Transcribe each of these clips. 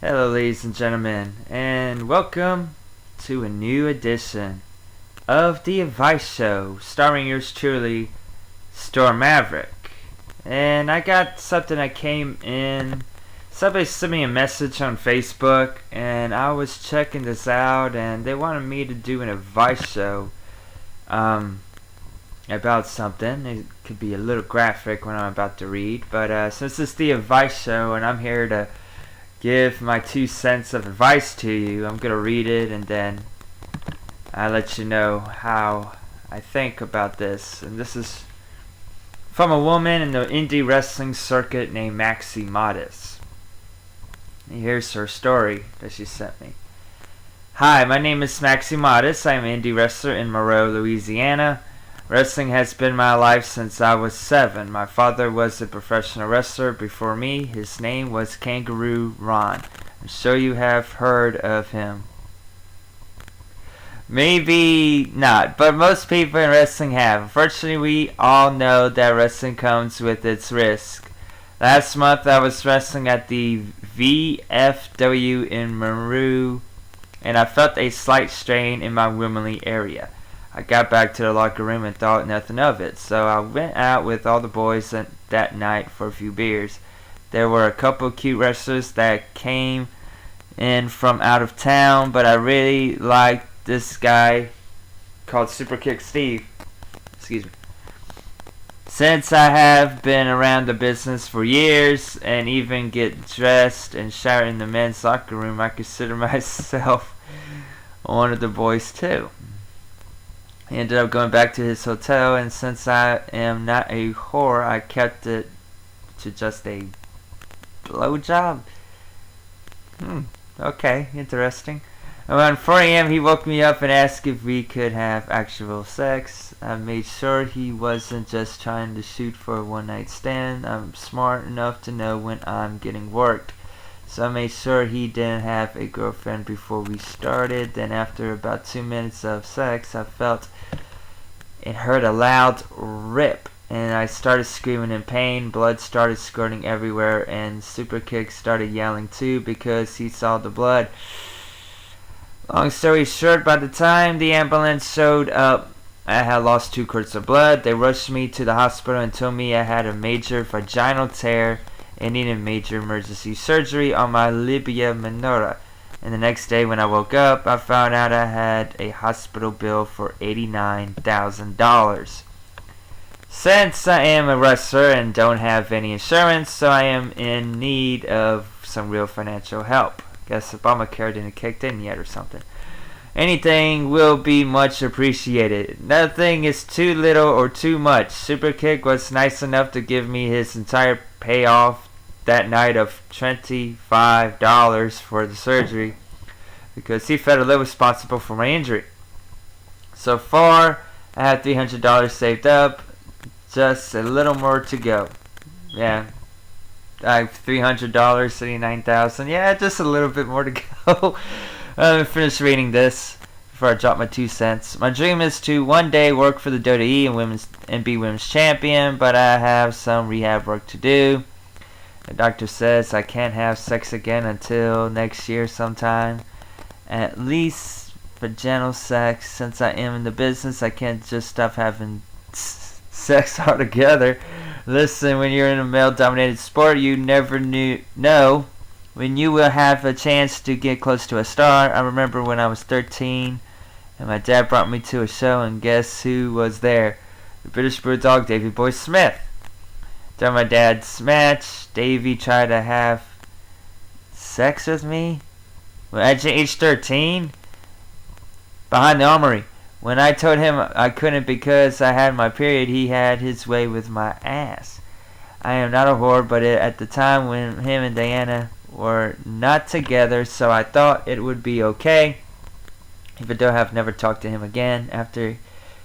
Hello, ladies and gentlemen, and welcome to a new edition of The Advice Show, starring yours truly, Maverick. And I got something that came in. Somebody sent me a message on Facebook, and I was checking this out, and they wanted me to do an advice show about something. It could be a little graphic when I'm about to read, but since it's The Advice Show, and I'm here to give my 2 cents of advice to you, I'm going to read it and then I'll let you know how I think about this. And this is from a woman in the indie wrestling circuit named Maxie Modis. And here's her story that she sent me. Hi, my name is Maxie Modis. I am an indie wrestler in Monroe, Louisiana. Wrestling has been my life since I was 7. My father was a professional wrestler before me. His name was Kangaroo Ron. I'm sure you have heard of him. Maybe not, but most people in wrestling have. Unfortunately, we all know that wrestling comes with its risk. Last month, I was wrestling at the VFW in Monroe, and I felt a slight strain in my womanly area. I got back to the locker room and thought nothing of it, so I went out with all the boys that night for a few beers. There were a couple cute wrestlers that came in from out of town, but I really liked this guy called Superkick Steve. Excuse me. Since I have been around the business for years and even get dressed and shower in the men's locker room, I consider myself one of the boys too. He ended up going back to his hotel, and since I am not a whore, I kept it to just a blowjob. Okay, interesting. Around 4 a.m., he woke me up and asked if we could have actual sex. I made sure he wasn't just trying to shoot for a one-night stand. I'm smart enough to know when I'm getting worked. So I made sure he didn't have a girlfriend before we started. Then after about 2 minutes of sex, I felt and heard a loud rip. And I started screaming in pain. Blood started squirting everywhere. And Superkick started yelling too because he saw the blood. Long story short, by the time the ambulance showed up, I had lost 2 quarts of blood. They rushed me to the hospital and told me I had a major vaginal tear and needed major emergency surgery on my labia minora. And the next day when I woke up, I found out I had a hospital bill for $89,000. Since I am a wrestler and don't have any insurance, so I am in need of some real financial help. Guess Obamacare didn't kick in yet or something. Anything will be much appreciated. Nothing is too little or too much. Superkick was nice enough to give me his entire payoff that night of $25 for the surgery because he felt a little responsible for my injury. So far, I have $300 saved up. Just a little more to go. Yeah. I have $300, $39,000. Yeah, just a little bit more to go. I'm finished reading this before I drop my 2 cents. My dream is to one day work for the WWE and be women's champion, but I have some rehab work to do. The doctor says I can't have sex again until next year sometime. At least vaginal sex. Since I am in the business, I can't just stop having sex altogether. Listen, when you're in a male-dominated sport, you never know when you will have a chance to get close to a star. I remember when I was 13, and my dad brought me to a show, and guess who was there? The British Bulldog, Davey Boy Smith. During my dad's match, Davey tried to have sex with me at age 13 behind the armory. When I told him I couldn't because I had my period, he had his way with my ass. I am not a whore, but at the time when him and Diana were not together, so I thought it would be okay. Even though I have never talked to him again. After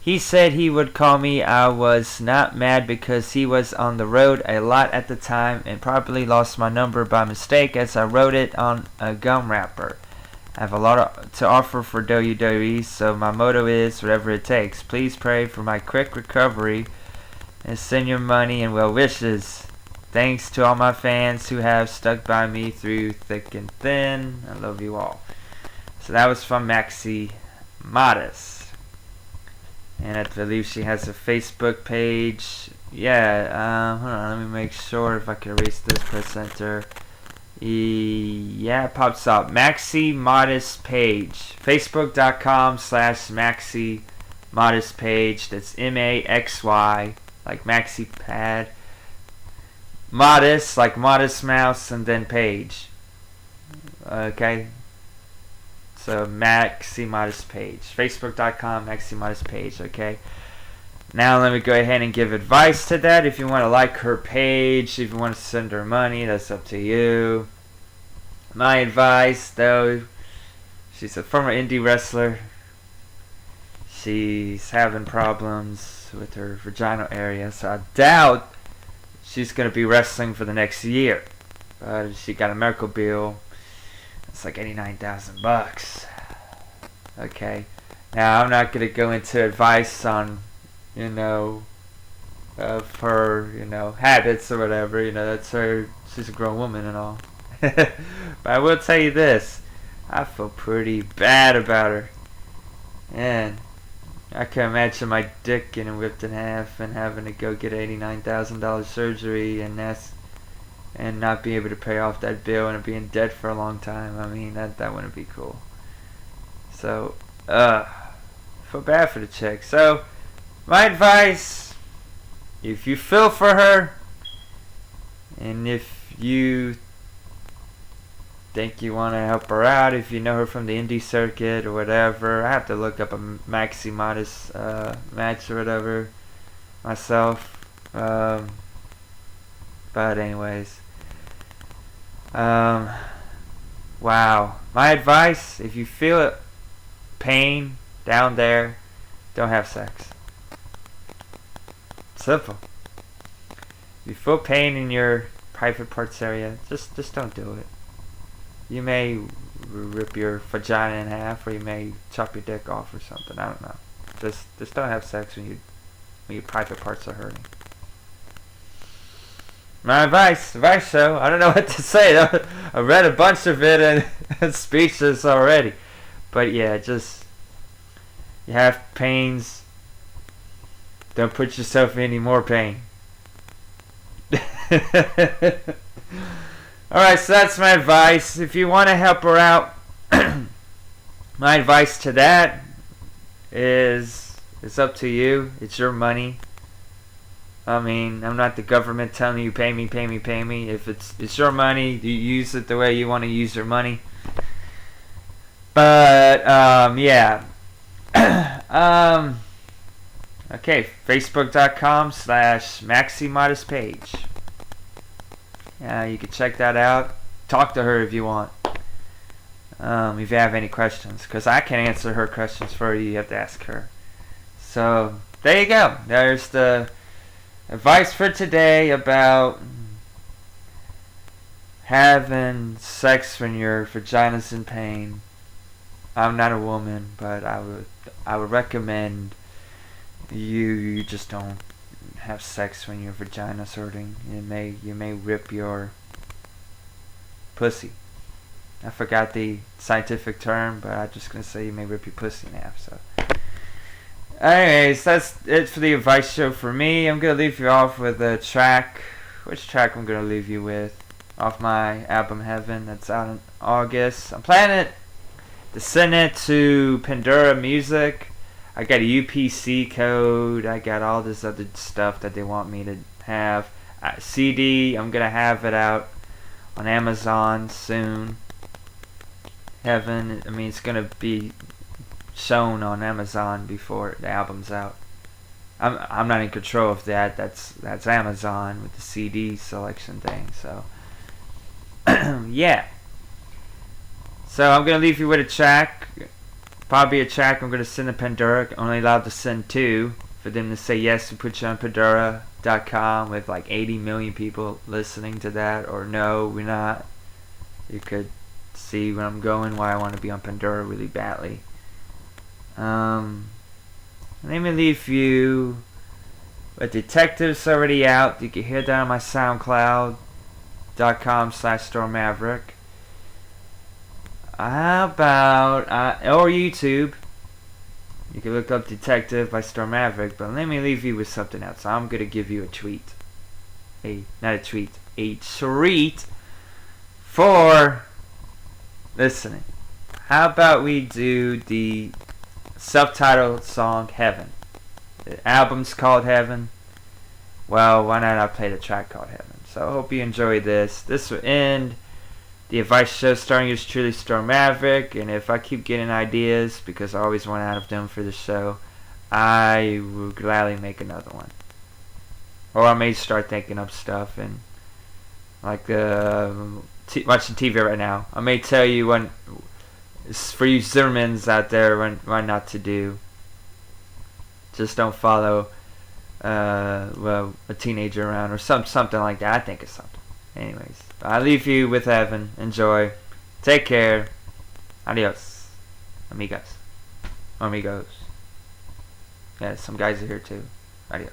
he said he would call me, I was not mad because he was on the road a lot at the time and probably lost my number by mistake as I wrote it on a gum wrapper. I have a lot to offer for WWE, so my motto is whatever it takes. Please pray for my quick recovery and send your money and well wishes. thanks to all my fans who have stuck by me through thick and thin. I love you all. So that was from Maxi Modest. And I believe she has a Facebook page. Yeah, hold on, let me make sure if I can erase this, press enter. Yeah, it pops up. Maxi Modest page. Facebook.com/Maxi Modest page. That's MAXY, like Maxi Pad. Modest, like Modest Mouse, and then page. Okay. So Maxi Modest page. Facebook.com Maxi Modest page. Okay. Now let me go ahead and give advice to that. If you want to like her page, if you want to send her money, that's up to you. My advice, though, she's a former indie wrestler. She's having problems with her vaginal area, so I doubt she's going to be wrestling for the next year. But she got a medical bill. It's like $89,000. Okay. Now I'm not going to go into advice on, of her, habits or whatever. That's her. She's a grown woman and all. But I will tell you this. I feel pretty bad about her. And I can imagine my dick getting whipped in half and having to go get $89,000 surgery and not be able to pay off that bill and being dead for a long time. I mean, that wouldn't be cool. So, feel bad for the chick. So, my advice, if you feel for her, and if you think you want to help her out, if you know her from the indie circuit or whatever, I have to look up a Maxi Modest match or whatever myself. But anyways, wow. My advice, if you feel pain down there, don't have sex. Simple. If you feel pain in your private parts area, just don't do it. You may rip your vagina in half, or you may chop your dick off or something. I don't know. Just don't have sex when your private parts are hurting. My advice, so I don't know what to say. I read a bunch of it and it's speechless already. But yeah, just you have pains. Don't put yourself in any more pain. Alright, so that's my advice. If you want to help her out, my advice to that is it's up to you. It's your money. I mean, I'm not the government telling you pay me. If it's your money, you use it the way you want to use your money. But yeah. Okay, Facebook.com/Maxi Modest page. You can check that out. Talk to her if you want. If you have any questions, because I can't answer her questions for you. You have to ask her. So there you go. There's the advice for today about having sex when your vagina's in pain. I'm not a woman, but I would recommend you just don't have sex when your vagina's hurting. You may rip your pussy. I forgot the scientific term, but I'm just gonna say you may rip your pussy in half. So, anyways, that's it for the advice show for me. I'm gonna leave you off with a track. Which track I'm gonna leave you with? Off my album Heaven, that's out in August. I'm planning to send it to Pandora Music. I got a UPC code. I got all this other stuff that they want me to have. CD, I'm gonna have it out on Amazon soon. Heaven, I mean, it's gonna be shown on Amazon before the album's out. I'm not in control of that. That's Amazon with the CD selection thing. So yeah. So I'm gonna leave you with a track. Probably a track I'm gonna send to Pandora. Only allowed to send 2 for them to say yes to put you on Pandora.com with like 80 million people listening to that, or no, we're not. You could see where I'm going, why I want to be on Pandora really badly. Let me leave you But Detective's already out. You can hear that on my SoundCloud.com/Storm Maverick. How about or YouTube? You can look up Detective by Storm Maverick. But let me leave you with something else. I'm gonna give you a treat. A treat for listening. How about we do the self-titled song Heaven? The album's called Heaven. Well, why not I play the track called Heaven? So I hope you enjoy this. This will end the advice show starring yours truly, Storm Maverick. And if I keep getting ideas, because I always run out of them for the show, I will gladly make another one. Or I may start thinking up stuff and like watching TV right now. I may tell you when, for you Zimmermans out there, when not to do. Just don't follow a teenager around or something like that. I think it's something. Anyways, I leave you with Heaven. Enjoy. Take care. Adios. Amigos. Yeah, some guys are here too. Adios.